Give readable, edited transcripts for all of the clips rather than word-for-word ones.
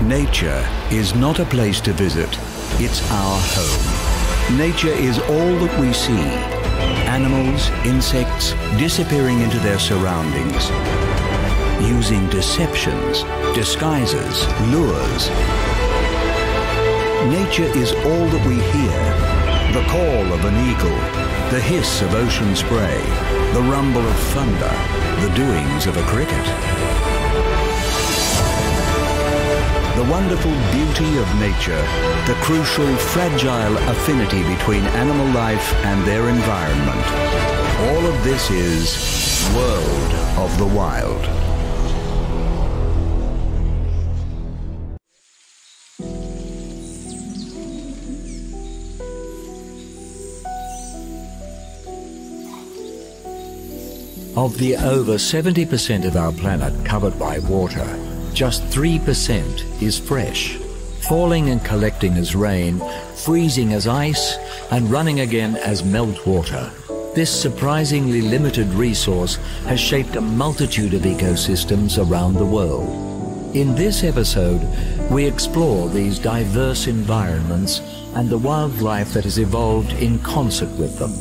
Nature is not a place to visit, it's our home. Nature is all that we see. Animals, insects, disappearing into their surroundings, using deceptions, disguises, lures. Nature is all that we hear. The call of an eagle, the hiss of ocean spray, the rumble of thunder, the doings of a cricket. The wonderful beauty of nature, the crucial, fragile affinity between animal life and their environment. All of this is World of the Wild. Of the over 70% of our planet covered by water, just 3% is fresh, falling and collecting as rain, freezing as ice, and running again as meltwater. This surprisingly limited resource has shaped a multitude of ecosystems around the world. In this episode, we explore these diverse environments and the wildlife that has evolved in concert with them.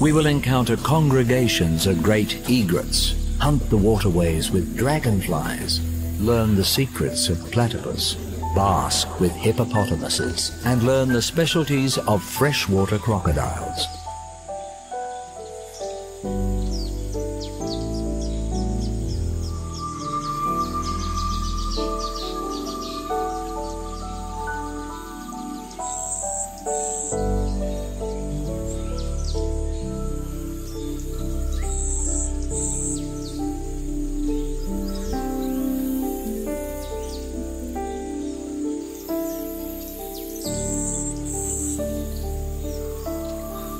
We will encounter congregations of great egrets, hunt the waterways with dragonflies, learn the secrets of platypus, bask with hippopotamuses, and learn the specialties of freshwater crocodiles.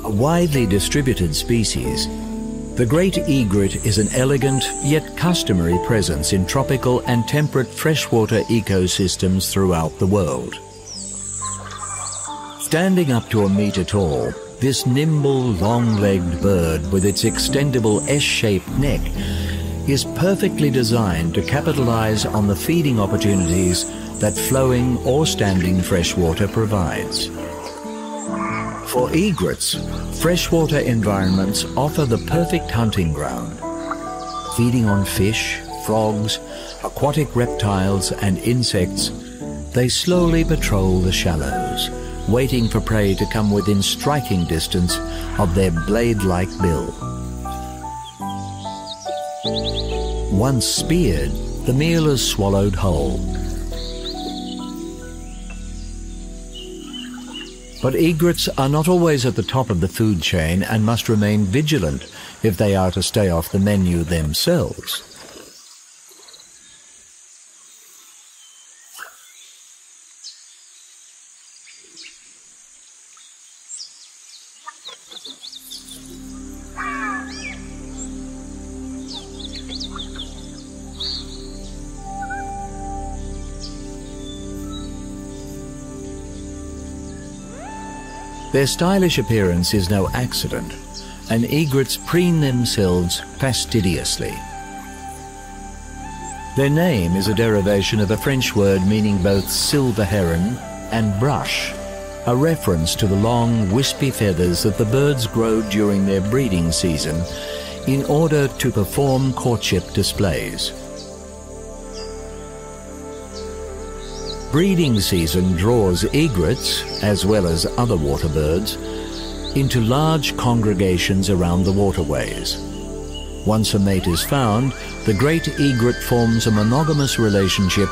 A widely distributed species, the great egret is an elegant yet customary presence in tropical and temperate freshwater ecosystems throughout the world. Standing up to a metre tall, this nimble, long-legged bird with its extendable S-shaped neck is perfectly designed to capitalize on the feeding opportunities that flowing or standing freshwater provides. For egrets, freshwater environments offer the perfect hunting ground. Feeding on fish, frogs, aquatic reptiles and insects, they slowly patrol the shallows, waiting for prey to come within striking distance of their blade-like bill. Once speared, the meal is swallowed whole. But egrets are not always at the top of the food chain and must remain vigilant if they are to stay off the menu themselves. Their stylish appearance is no accident, and egrets preen themselves fastidiously. Their name is a derivation of a French word meaning both silver heron and brush, a reference to the long, wispy feathers that the birds grow during their breeding season in order to perform courtship displays. Breeding season draws egrets, as well as other water birds, into large congregations around the waterways. Once a mate is found, the great egret forms a monogamous relationship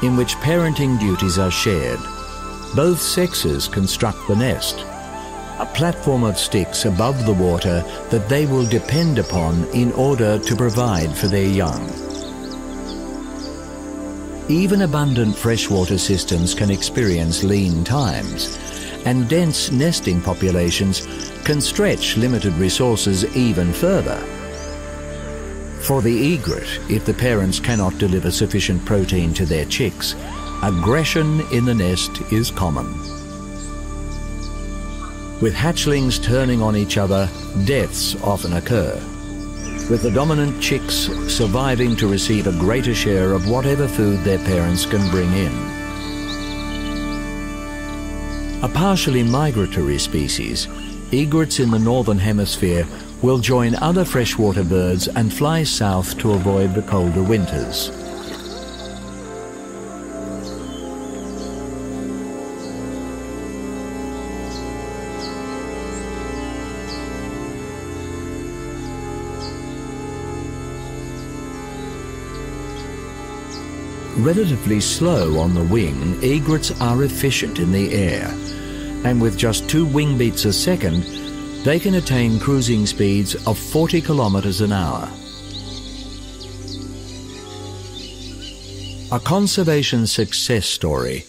in which parenting duties are shared. Both sexes construct the nest, a platform of sticks above the water that they will depend upon in order to provide for their young. Even abundant freshwater systems can experience lean times, and dense nesting populations can stretch limited resources even further. For the egret, if the parents cannot deliver sufficient protein to their chicks, aggression in the nest is common. With hatchlings turning on each other, deaths often occur, with the dominant chicks surviving to receive a greater share of whatever food their parents can bring in. A partially migratory species, egrets in the northern hemisphere will join other freshwater birds and fly south to avoid the colder winters. Relatively slow on the wing, egrets are efficient in the air, and with just 2 wing beats a second, they can attain cruising speeds of 40 kilometers an hour. A conservation success story,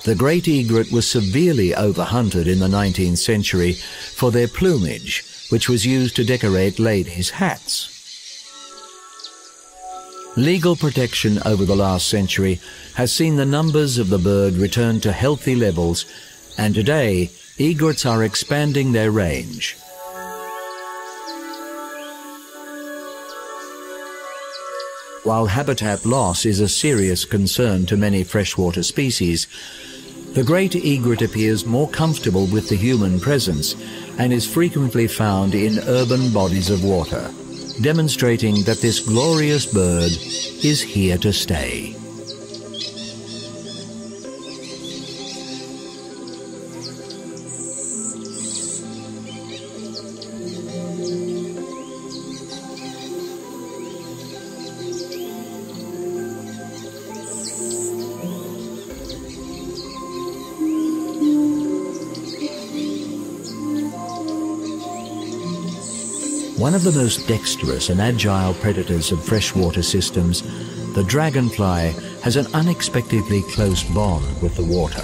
the great egret was severely overhunted in the 19th century for their plumage, which was used to decorate ladies' hats. Legal protection over the last century has seen the numbers of the bird return to healthy levels, and today egrets are expanding their range. While habitat loss is a serious concern to many freshwater species, the great egret appears more comfortable with the human presence and is frequently found in urban bodies of water, demonstrating that this glorious bird is here to stay. One of the most dexterous and agile predators of freshwater systems, the dragonfly has an unexpectedly close bond with the water.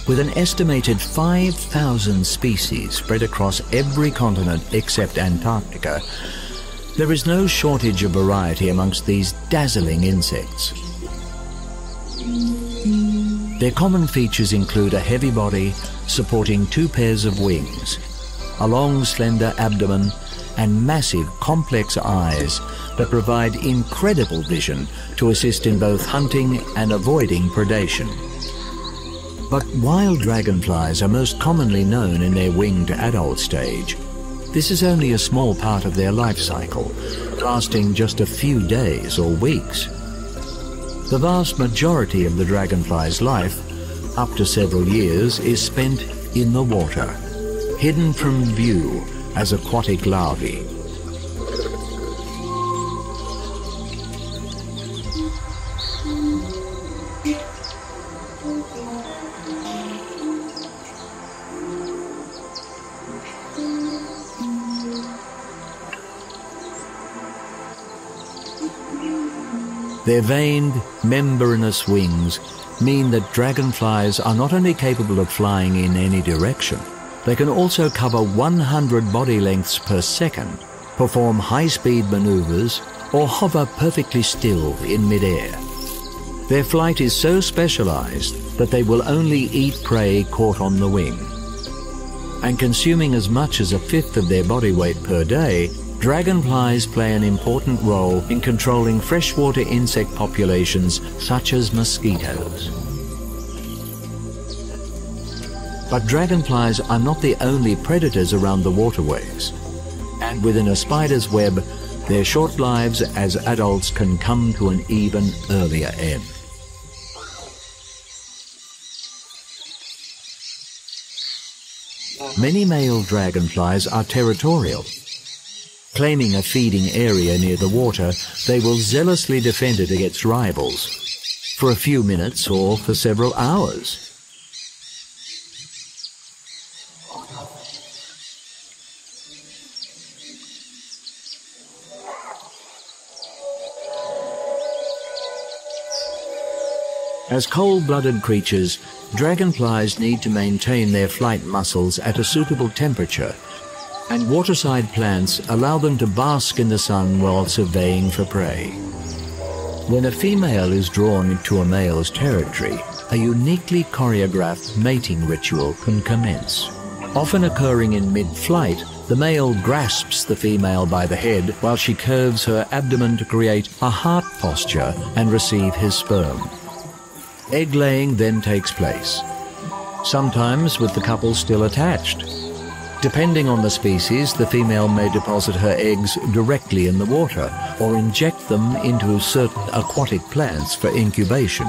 With an estimated 5,000 species spread across every continent except Antarctica, there is no shortage of variety amongst these dazzling insects. Their common features include a heavy body supporting 2 pairs of wings, a long, slender abdomen, and massive, complex eyes that provide incredible vision to assist in both hunting and avoiding predation. But while dragonflies are most commonly known in their wing-to-adult stage, this is only a small part of their life cycle, lasting just a few days or weeks. The vast majority of the dragonfly's life, up to several years, is spent in the water, hidden from view as aquatic larvae. Their veined, membranous wings mean that dragonflies are not only capable of flying in any direction, they can also cover 100 body lengths per second, perform high-speed maneuvers, or hover perfectly still in mid-air. Their flight is so specialized that they will only eat prey caught on the wing. And consuming as much as 1/5 of their body weight per day, dragonflies play an important role in controlling freshwater insect populations such as mosquitoes. But dragonflies are not the only predators around the waterways, and within a spider's web, their short lives as adults can come to an even earlier end. Many male dragonflies are territorial. Claiming a feeding area near the water, they will zealously defend it against rivals, for a few minutes or for several hours. As cold-blooded creatures, dragonflies need to maintain their flight muscles at a suitable temperature, and waterside plants allow them to bask in the sun while surveying for prey. When a female is drawn into a male's territory, a uniquely choreographed mating ritual can commence. Often occurring in mid-flight, the male grasps the female by the head while she curves her abdomen to create a heart posture and receive his sperm. Egg-laying then takes place, sometimes with the couple still attached. Depending on the species, the female may deposit her eggs directly in the water or inject them into certain aquatic plants for incubation.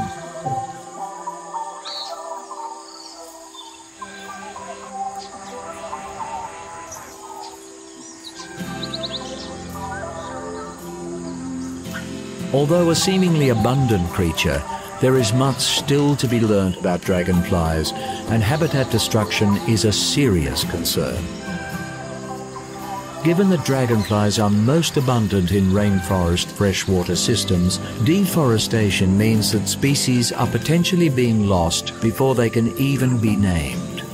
Although a seemingly abundant creature, there is much still to be learnt about dragonflies, and habitat destruction is a serious concern. Given that dragonflies are most abundant in rainforest freshwater systems, deforestation means that species are potentially being lost before they can even be named.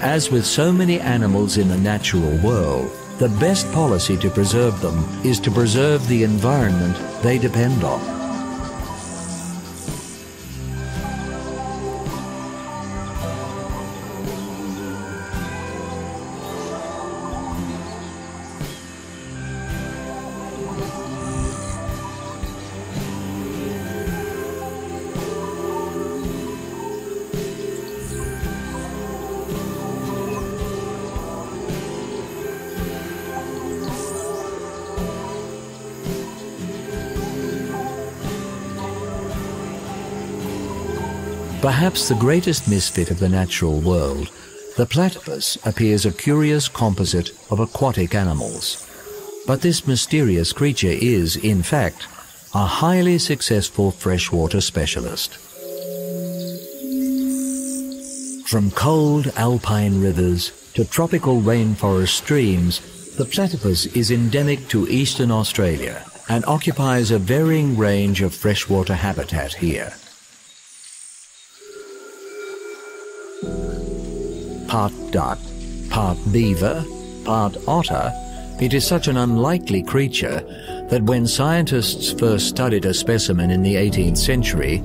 As with so many animals in the natural world, the best policy to preserve them is to preserve the environment they depend on. Perhaps the greatest misfit of the natural world, the platypus appears a curious composite of aquatic animals. But this mysterious creature is, in fact, a highly successful freshwater specialist. From cold alpine rivers to tropical rainforest streams, the platypus is endemic to eastern Australia and occupies a varying range of freshwater habitat here. Part duck, part beaver, part otter, it is such an unlikely creature that when scientists first studied a specimen in the 18th century,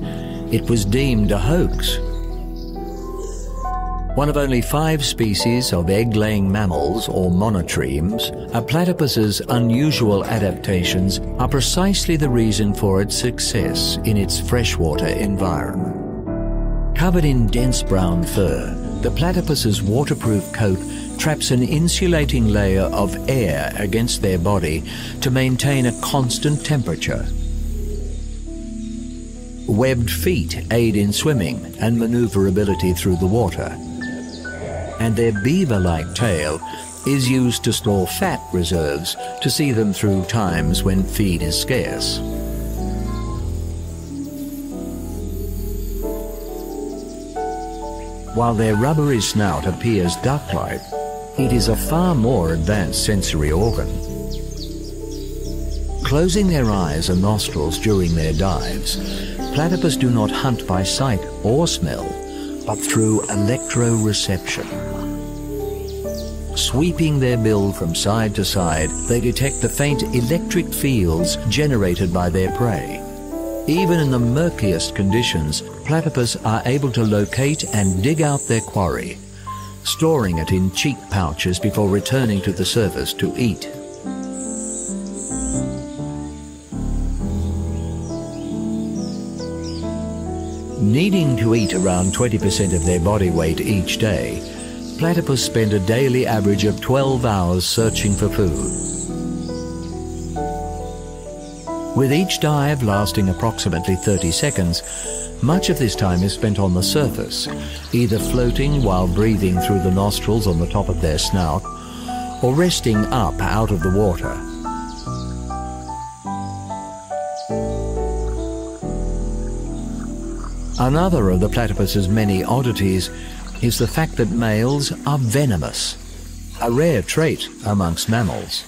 it was deemed a hoax. One of only 5 species of egg-laying mammals, or monotremes, a platypus's unusual adaptations are precisely the reason for its success in its freshwater environment. Covered in dense brown fur, the platypus's waterproof coat traps an insulating layer of air against their body to maintain a constant temperature. Webbed feet aid in swimming and maneuverability through the water. And their beaver-like tail is used to store fat reserves to see them through times when feed is scarce. While their rubbery snout appears duck-like, it is a far more advanced sensory organ. Closing their eyes and nostrils during their dives, platypus do not hunt by sight or smell, but through electroreception. Sweeping their bill from side to side, they detect the faint electric fields generated by their prey. Even in the murkiest conditions, platypus are able to locate and dig out their quarry, storing it in cheek pouches before returning to the surface to eat. Needing to eat around 20% of their body weight each day, platypus spend a daily average of 12 hours searching for food. With each dive lasting approximately 30 seconds, much of this time is spent on the surface, either floating while breathing through the nostrils on the top of their snout, or resting up out of the water. Another of the platypus's many oddities is the fact that males are venomous, a rare trait amongst mammals.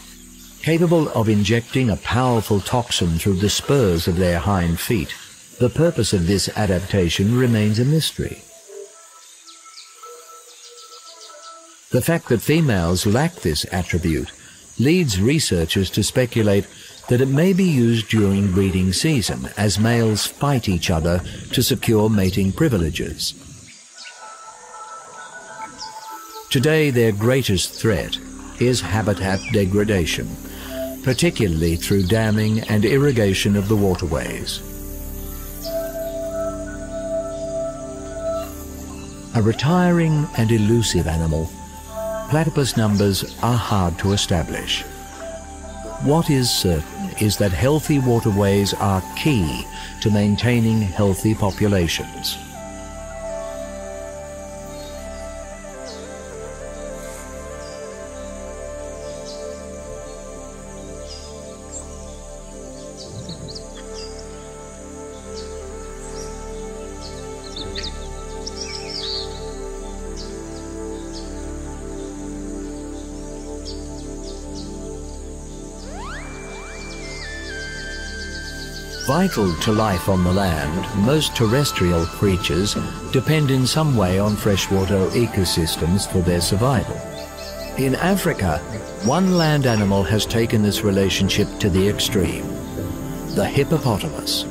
Capable of injecting a powerful toxin through the spurs of their hind feet, the purpose of this adaptation remains a mystery. The fact that females lack this attribute leads researchers to speculate that it may be used during breeding season as males fight each other to secure mating privileges. Today, their greatest threat is habitat degradation. particularly through damming and irrigation of the waterways. A retiring and elusive animal, platypus numbers are hard to establish. What is certain is that healthy waterways are key to maintaining healthy populations. Vital to life on the land, most terrestrial creatures depend in some way on freshwater ecosystems for their survival. In Africa, one land animal has taken this relationship to the extreme: the hippopotamus.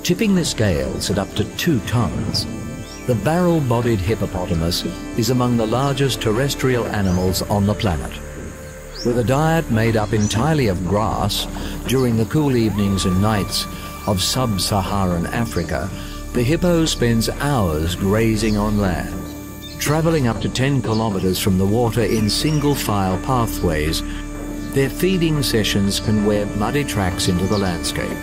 Tipping the scales at up to 2 tons, the barrel-bodied hippopotamus is among the largest terrestrial animals on the planet. With a diet made up entirely of grass, during the cool evenings and nights of sub-Saharan Africa, the hippo spends hours grazing on land. Traveling up to 10 kilometers from the water in single-file pathways, their feeding sessions can wear muddy tracks into the landscape.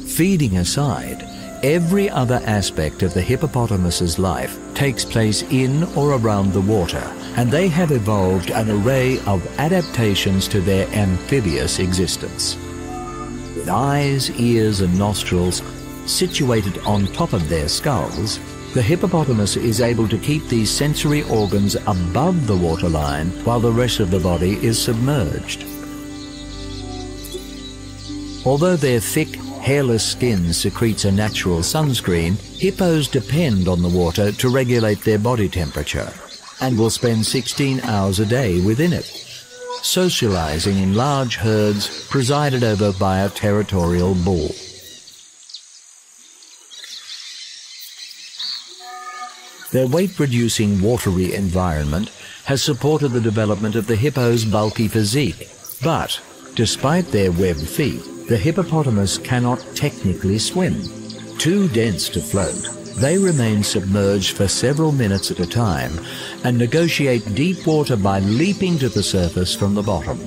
Feeding aside, every other aspect of the hippopotamus's life takes place in or around the water, and they have evolved an array of adaptations to their amphibious existence. With eyes, ears and nostrils situated on top of their skulls, the hippopotamus is able to keep these sensory organs above the waterline while the rest of the body is submerged. Although their thick, hairless skin secretes a natural sunscreen, hippos depend on the water to regulate their body temperature and will spend 16 hours a day within it, socializing in large herds presided over by a territorial bull. Their weight-reducing watery environment has supported the development of the hippo's bulky physique, but despite their webbed feet, the hippopotamus cannot technically swim. Too dense to float, they remain submerged for several minutes at a time and negotiate deep water by leaping to the surface from the bottom.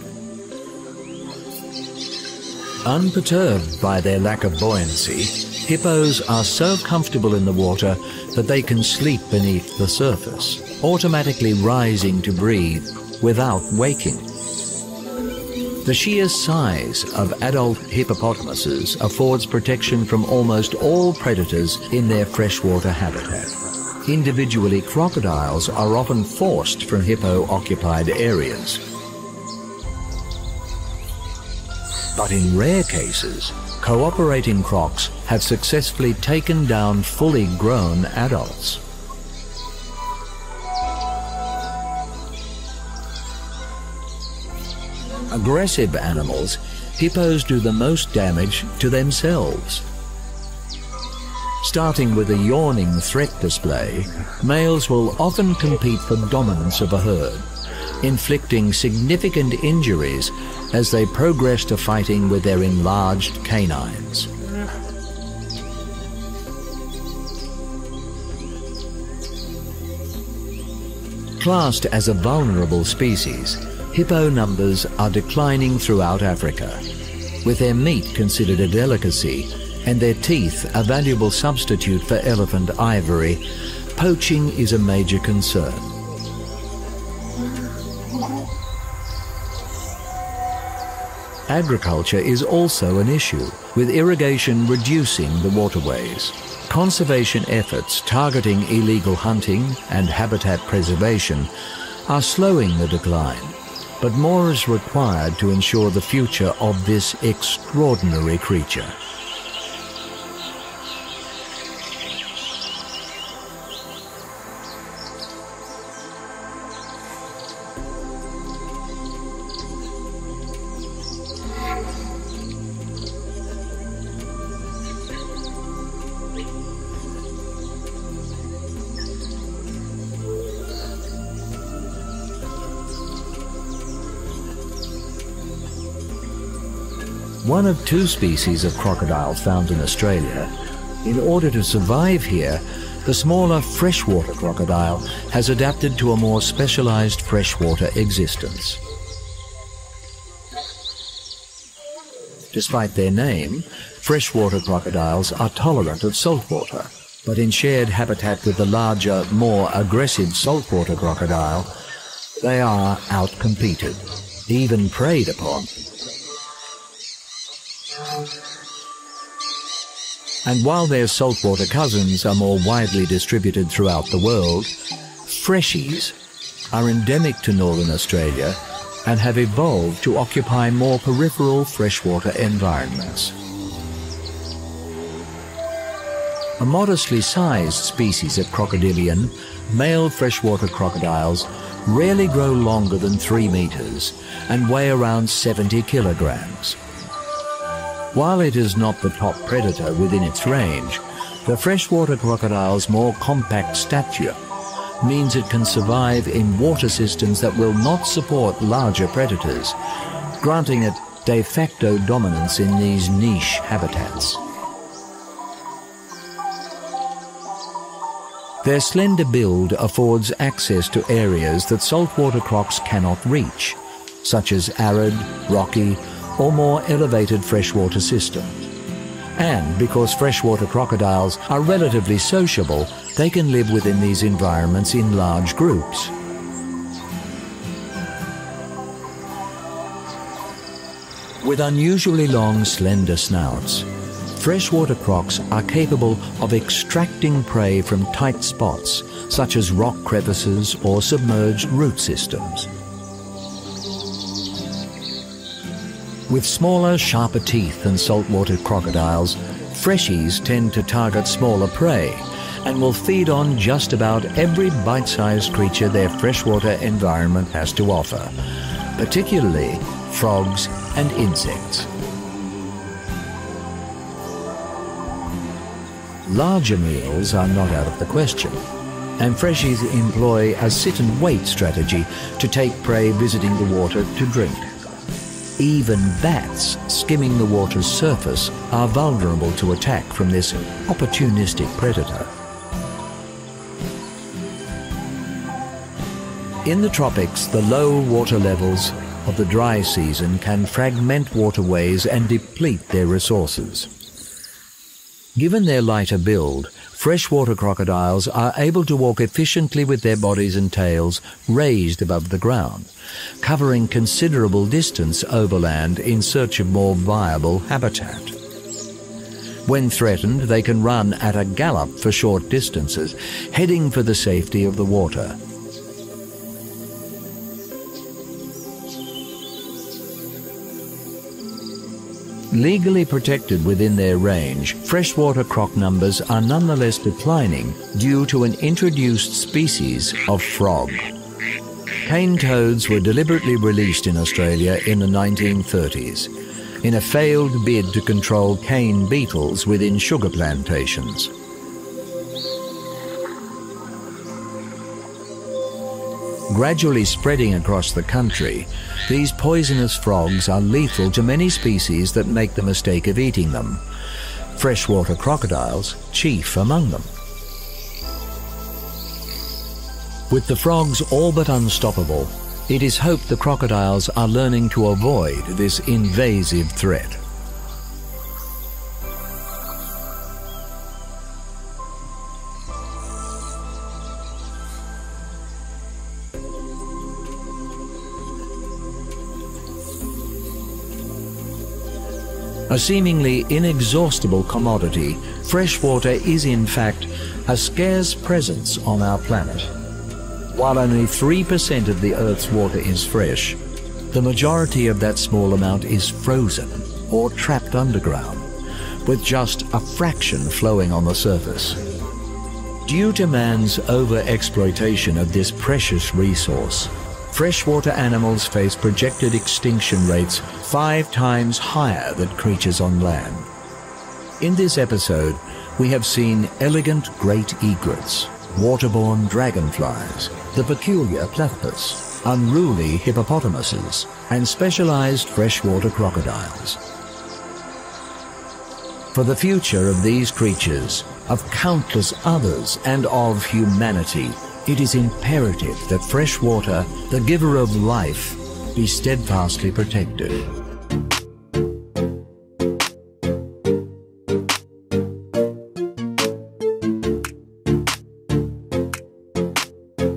Unperturbed by their lack of buoyancy, hippos are so comfortable in the water that they can sleep beneath the surface, automatically rising to breathe without waking. The sheer size of adult hippopotamuses affords protection from almost all predators in their freshwater habitat. Individually, crocodiles are often forced from hippo-occupied areas. But in rare cases, cooperating crocs have successfully taken down fully grown adults. Aggressive animals, hippos do the most damage to themselves. Starting with a yawning threat display, males will often compete for dominance of a herd, inflicting significant injuries as they progress to fighting with their enlarged canines. Classed as a vulnerable species, hippo numbers are declining throughout Africa, with their meat considered a delicacy and their teeth a valuable substitute for elephant ivory. Poaching is a major concern. Agriculture is also an issue, with irrigation reducing the waterways. Conservation efforts targeting illegal hunting and habitat preservation are slowing the decline, but more is required to ensure the future of this extraordinary creature. One of two species of crocodile found in Australia. In order to survive here, the smaller freshwater crocodile has adapted to a more specialized freshwater existence. Despite their name, freshwater crocodiles are tolerant of saltwater, but in shared habitat with the larger, more aggressive saltwater crocodile, they are outcompeted, even preyed upon. And while their saltwater cousins are more widely distributed throughout the world, freshies are endemic to northern Australia and have evolved to occupy more peripheral freshwater environments. A modestly sized species of crocodilian, male freshwater crocodiles rarely grow longer than 3 meters and weigh around 70 kilograms. While it is not the top predator within its range, the freshwater crocodile's more compact stature means it can survive in water systems that will not support larger predators, granting it de facto dominance in these niche habitats. Their slender build affords access to areas that saltwater crocs cannot reach, such as arid, rocky, or more elevated freshwater systems. And because freshwater crocodiles are relatively sociable, they can live within these environments in large groups. With unusually long, slender snouts, freshwater crocs are capable of extracting prey from tight spots, such as rock crevices or submerged root systems. With smaller, sharper teeth than saltwater crocodiles, freshies tend to target smaller prey and will feed on just about every bite-sized creature their freshwater environment has to offer, particularly frogs and insects. Larger meals are not out of the question, and freshies employ a sit-and-wait strategy to take prey visiting the water to drink. Even bats skimming the water's surface are vulnerable to attack from this opportunistic predator. In the tropics, the low water levels of the dry season can fragment waterways and deplete their resources. Given their lighter build, freshwater crocodiles are able to walk efficiently with their bodies and tails raised above the ground, covering considerable distance overland in search of more viable habitat. When threatened, they can run at a gallop for short distances, heading for the safety of the water. Legally protected within their range, freshwater croc numbers are nonetheless declining due to an introduced species of frog. Cane toads were deliberately released in Australia in the 1930s, in a failed bid to control cane beetles within sugar plantations. Gradually spreading across the country, these poisonous frogs are lethal to many species that make the mistake of eating them, freshwater crocodiles chief among them. With the frogs all but unstoppable, it is hoped the crocodiles are learning to avoid this invasive threat. A seemingly inexhaustible commodity, freshwater is in fact a scarce presence on our planet. While only 3% of the Earth's water is fresh, the majority of that small amount is frozen or trapped underground, with just a fraction flowing on the surface. Due to man's over-exploitation of this precious resource, freshwater animals face projected extinction rates 5 times higher than creatures on land. In this episode, we have seen elegant great egrets, waterborne dragonflies, the peculiar platypus, unruly hippopotamuses, and specialized freshwater crocodiles. For the future of these creatures, of countless others, and of humanity, it is imperative that freshwater, the giver of life, be steadfastly protected.